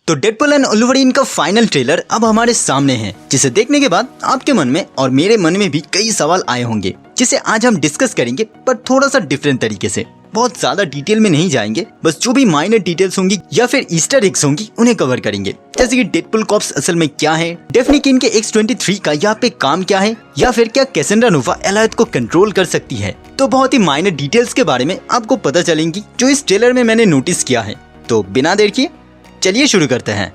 तो Deadpool and Wolverine का final trailer अब हमारे सामने है, जिसे देखने के बाद आपके मन में और मेरे मन में भी कई सवाल आए होंगे, जिसे आज हम डिस्कस करेंगे, पर थोड़ा सा डिफरेंट तरीके से। बहुत ज्यादा डिटेल में नहीं जाएंगे, बस जो भी माइनर डिटेल्स होंगी या फिर ईस्टर एग्स होंगी उन्हें कवर करेंगे। जैसे कि डेडपुल कॉर्प्स असल में क्या है, डेफ्नी किन के X-23 का यहाँ पे काम क्या है, या फिर क्या कैसेंड्रा नोवा एलायत को कंट्रोल कर सकती है। तो बहुत ही माइनर डिटेल्स के बारे में आपको पता चलेंगी जो इस ट्रेलर में मैंने नोटिस किया है। तो बिना देर किए चलिए शुरू करते हैं।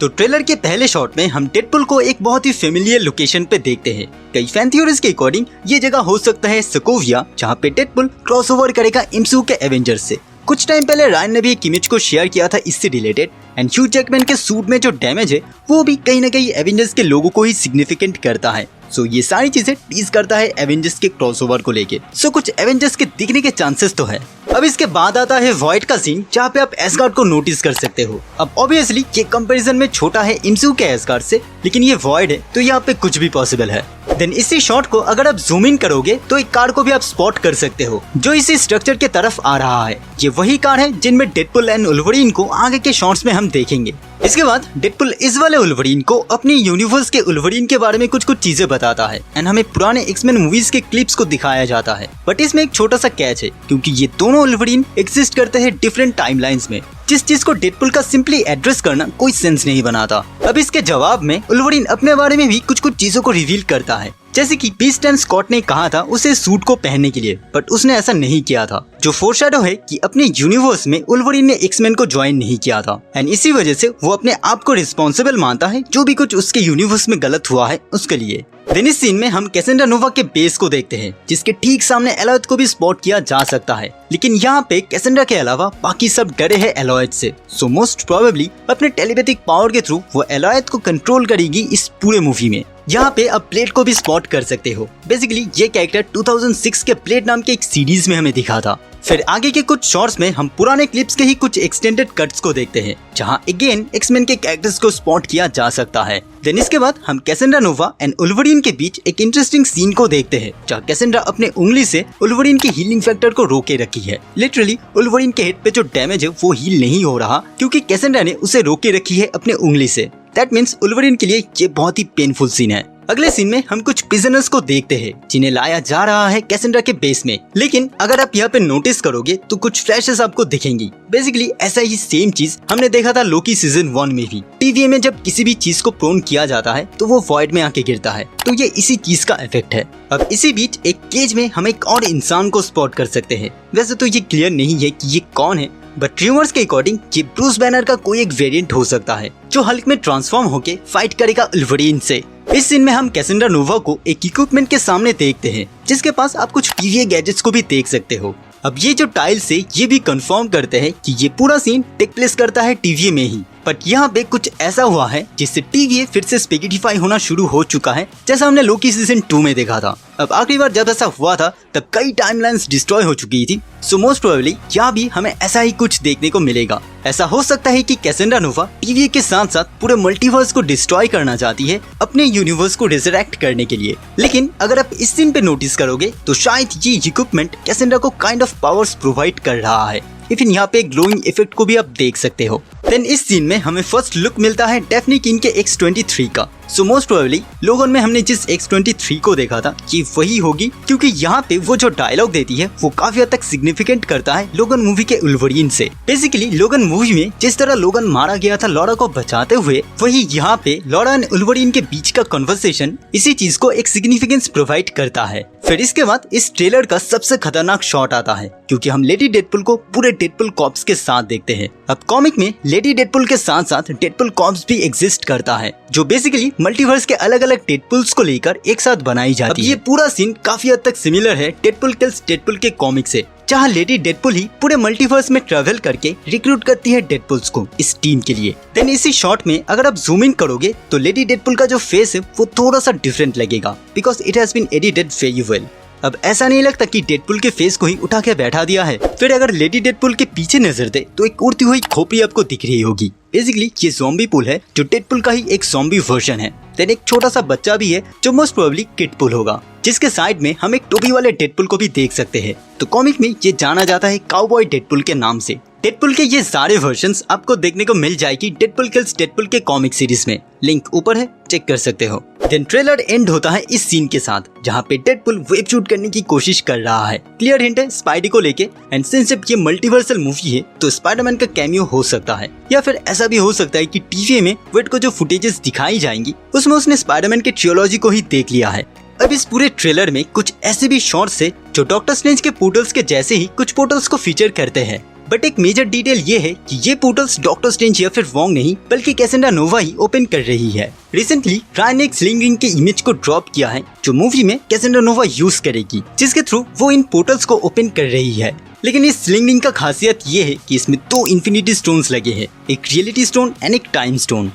तो ट्रेलर के पहले शॉट में हम डेडपुल को एक बहुत ही फेमिलियर लोकेशन पे देखते हैं। कई फैन थ्योरीज के अकॉर्डिंग ये जगह हो सकता है सोकोविया, जहाँ पे डेडपुल क्रॉसओवर करेगा एमसीयू के एवेंजर्स से। कुछ टाइम पहले रायन ने भी एक इमेज को शेयर किया था इससे रिलेटेड, एंड ह्यू जैकमैन के सूट में जो डैमेज है वो भी कहीं न कहीं एवेंजर्स के लोगों को ही सिग्निफिकेंट करता है। सो ये सारी चीजें टीज करता है एवेंजर्स के क्रॉसओवर को लेके। सो कुछ एवेंजर्स के दिखने के चांसेस तो है। अब इसके बाद आता है वॉइड का सीन, जहाँ पे आप एस्गार्ड को नोटिस कर सकते हो। अब ऑब्वियसली ये कंपैरिजन में छोटा है एमसीयू के एस्गार्ड से, लेकिन ये वॉइड है तो यहाँ पे कुछ भी पॉसिबल है। देन इसी शॉट को अगर आप जूम इन करोगे तो एक कार को भी आप स्पॉट कर सकते हो जो इसी स्ट्रक्चर के तरफ आ रहा है। ये वही कार है जिनमें डेडपुल एंड वुल्वरीन को आगे के शॉट्स में हम देखेंगे। इसके बाद डेडपुल इस वाले वुल्वरीन को अपनी यूनिवर्स के वुल्वरीन के बारे में कुछ चीजें बताता है, एंड हमें पुराने एक्समैन मूवीज के क्लिप्स को दिखाया जाता है। बट इसमें एक छोटा सा कैच है, क्योंकि ये दोनों वुल्वरीन एग्जिस्ट करते हैं डिफरेंट टाइमलाइंस में, जिस चीज को डेडपुल का सिंपली एड्रेस करना कोई सेंस नहीं बनाता। अब इसके जवाब में वुल्वरीन अपने बारे में भी कुछ चीजों को रिवील करता है, जैसे कि बीस्ट एंड स्कॉट ने कहा था उसे सूट को पहनने के लिए, बट उसने ऐसा नहीं किया था, जो फोरशैडो है कि अपने यूनिवर्स में वुल्वरीन ने एक्समैन को ज्वाइन नहीं किया था, एंड इसी वजह से वो अपने आप को रिस्पॉन्सिबल मानता है जो भी कुछ उसके यूनिवर्स में गलत हुआ है उसके लिए। देन इस सीन में हम कैसेंड्रा नोवा के बेस को देखते हैं, जिसके ठीक सामने एलॉयड को भी स्पॉट किया जा सकता है, लेकिन यहाँ पे कैसेंड्रा के अलावा बाकी सब डरे हैं एलॉयड से। सो मोस्ट प्रोबेबली अपने टेलीपैथिक पावर के थ्रू वो एलॉयड को कंट्रोल करेगी इस पूरे मूवी में। यहाँ पे अब प्लेट को भी स्पॉट कर सकते हो। बेसिकली ये कैरेक्टर 2006 के प्लेट नाम के एक सीरीज में हमें दिखा था। फिर आगे के कुछ शॉट्स में हम पुराने क्लिप्स के ही कुछ एक्सटेंडेड कट्स को देखते हैं, जहाँ अगेन एक्समैन के कैरेक्टर्स को स्पॉट किया जा सकता है। देन इसके बाद हम कैसेंड्रा नोवा एंड वुल्वरीन के बीच एक इंटरेस्टिंग सीन को देखते हैं, जहाँ कैसेंड्रा अपने उंगली से वुल्वरीन की हीलिंग फैक्टर को रोके रखी है। लिटरली वुल्वरीन के हेड पे जो डैमेज है वो हील नहीं हो रहा, क्योंकि कैसेंड्रा ने उसे रोके रखी है अपने उंगली से। दैट मीन्स वुल्वरीन के लिए ये बहुत ही पेनफुल सीन है। अगले सीन में हम कुछ प्रिजनर्स को देखते हैं, जिन्हें लाया जा रहा है कैसेंड्रा के बेस में। लेकिन अगर आप यहाँ पे नोटिस करोगे तो कुछ फ्लैशेस आपको दिखेंगी। बेसिकली ऐसा ही सेम चीज हमने देखा था लोकी सीजन 1 में भी। टीवीए में जब किसी भी चीज को प्रोन किया जाता है तो वो वॉइड में आके गिरता है, तो ये इसी चीज का इफेक्ट है। अब इसी बीच एक केज में हम एक और इंसान को स्पॉट कर सकते हैं। वैसे तो ये क्लियर नहीं है कि ये कौन है, बट रूमर्स के अकॉर्डिंग ये ब्रूस बैनर का कोई एक वेरिएंट हो सकता है, जो हल्क में ट्रांसफॉर्म होके फाइट करेगा वुल्वरीन से। इस सीन में हम कैसेंड्रा नोवा को एक इक्विपमेंट के सामने देखते हैं, जिसके पास आप कुछ टीवीए गैजेट्स को भी देख सकते हो। अब ये जो टाइल्स है ये भी कंफर्म करते हैं कि ये पूरा सीन टेक प्लेस करता है टीवीए में ही। बट यहाँ पे कुछ ऐसा हुआ है जिससे टीवीए फिर से स्पेगिटिफाई होना शुरू हो चुका है, जैसा हमने लोकी सीजन 2 में देखा था। अब आखिरी बार जब ऐसा हुआ था तब कई टाइमलाइंस डिस्ट्रॉय हो चुकी थी। सो मोस्ट प्रोबेबली यहाँ भी हमें ऐसा ही कुछ देखने को मिलेगा। ऐसा हो सकता है कि कैसेंड्रा नोवा टीवीए के साथ साथ पूरे मल्टीवर्स को डिस्ट्रॉय करना चाहती है अपने यूनिवर्स को रिजरेक्ट करने के लिए। लेकिन अगर आप इस सीन पे नोटिस करोगे तो शायद ये इक्विपमेंट कैसेंड्रा को काइंड ऑफ पावर्स प्रोवाइड कर रहा है। इवन यहाँ पे ग्लोइंग इफेक्ट को भी आप देख सकते हो। देन इस सीन में हमें फर्स्ट लुक मिलता है डेफ्नी किन के X-23 का। सो मोस्ट प्रोबेबली लोगन में हमने जिस X-23 को देखा था ये वही होगी, क्योंकि यहाँ पे वो जो डायलॉग देती है वो काफी हद तक सिग्निफिकेंट करता है लोगन मूवी के वुल्वरीन से। बेसिकली लोगन मूवी में जिस तरह लोगन मारा गया था लॉरा को बचाते हुए, वही यहाँ पे लॉरा एंड वुल्वरीन के बीच का कन्वर्सेशन इसी चीज को एक सिग्निफिकेंस प्रोवाइड करता है। फिर इसके बाद इस ट्रेलर का सबसे खतरनाक शॉट आता है, क्योंकि हम लेडी डेडपुल को पूरे डेडपुल कॉर्प्स के साथ देखते हैं। अब कॉमिक में लेडी डेडपुल के साथ साथ डेडपुल कॉर्प्स भी एग्जिस्ट करता है, जो बेसिकली मल्टीवर्स के अलग अलग डेडपुल्स को लेकर एक साथ बनाई जाती है। ये पूरा सीन काफी हद तक सिमिलर है डेडपुल किल्स डेडपुल के कॉमिक से, जहाँ लेडी डेडपुल ही पूरे मल्टीवर्स में ट्रेवल करके रिक्रूट करती है डेडपुल्स को इस टीम के लिए। देन इसी शॉट में अगर आप जूम इन करोगे तो लेडी डेडपुल का जो फेस है वो थोड़ा सा डिफरेंट लगेगा, because it has been edited very well. अब ऐसा नहीं लगता कि डेडपुल के फेस को ही उठा के बैठा दिया है। फिर अगर लेडी डेडपुल के पीछे नजर दे तो एक उड़ती हुई खोपड़ी आपको दिख रही होगी। बेसिकली ये ज़ॉम्बी पुल है जो डेडपुल का ही एक ज़ॉम्बी वर्जन है। देन एक छोटा सा बच्चा भी है जो मोस्ट प्रोबेबली किडपुल होगा, जिसके साइड में हम एक टोपी वाले डेडपुल को भी देख सकते हैं। तो कॉमिक में ये जाना जाता है काउबॉय डेडपुल के नाम से। डेडपुल के ये सारे वर्जन्स आपको देखने को मिल जाएगी डेडपुल किल्स डेडपुल के कॉमिक सीरीज में, लिंक ऊपर है, चेक कर सकते हो। देन ट्रेलर एंड होता है इस सीन के साथ जहाँ पे डेडपुल वेब शूट करने की कोशिश कर रहा है। क्लियर हिंट है स्पाइडी को लेके, एंड सिंस ये मल्टीवर्सल मूवी है तो स्पाइडरमैन का कैमियो हो सकता है, या फिर ऐसा भी हो सकता है कि टीवी में वेड को जो फुटेजेस दिखाई जाएंगी उसमें उसने स्पाइडरमैन के ट्रियोलॉजी को ही देख लिया है। अब इस पूरे ट्रेलर में कुछ ऐसे भी शॉट्स है जो डॉक्टर स्ट्रेंज के पोर्टल्स के जैसे ही कुछ पोर्टल्स को फीचर करते हैं, बट एक मेजर डिटेल ये है कि ये पोर्टल्स डॉक्टर स्ट्रेंज या फिर वोंग नहीं बल्कि कैसेंड्रा नोवा ही ओपन कर रही है। रिसेंटली रायन ने एक स्लिंग रिंग के इमेज को ड्रॉप किया है जो मूवी में कैसेंड्रा नोवा यूज करेगी, जिसके थ्रू वो इन पोर्टल्स को ओपन कर रही है। लेकिन इस स्लिंग रिंग का खासियत ये है कि इसमें 2 इन्फिनिटी स्टोन्स लगे हैं, एक रियलिटी स्टोन एंड एक टाइम स्टोन।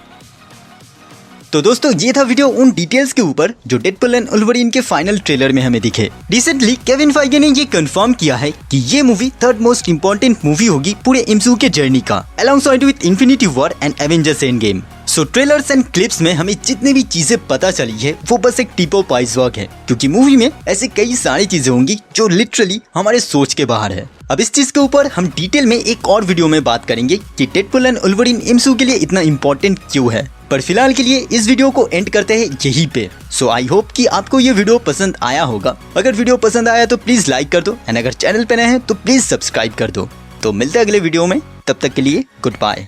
तो दोस्तों ये था वीडियो उन डिटेल्स के ऊपर जो डेडपुल एंड वुल्वरीन के फाइनल ट्रेलर में हमें दिखे। रिसेंटली केविन फाइगे ने ये कंफर्म किया है कि ये movie 3rd most important movie होगी पूरे एमसीयू के जर्नी का, alongside with infinity war and Avengers end game. So trailers and clips में हमें जितनी भी चीजें पता चली है वो बस एक टिप ऑफ आइसबर्ग है, क्योंकि मूवी में ऐसे कई सारी चीजें होंगी जो लिटरली हमारे सोच के बाहर है। अब इस चीज के ऊपर हम डिटेल में एक और वीडियो में बात करेंगे कि डेडपुल एंड वुल्वरीन एमसीयू के लिए इतना इम्पोर्टेंट क्यों है, पर फिलहाल के लिए इस वीडियो को एंड करते हैं यहीं पे। सो आई होप कि आपको ये वीडियो पसंद आया होगा। अगर वीडियो पसंद आया तो प्लीज लाइक कर दो, एंड अगर चैनल पे नए हैं तो प्लीज सब्सक्राइब कर दो। तो मिलते हैं अगले वीडियो में, तब तक के लिए गुड बाय।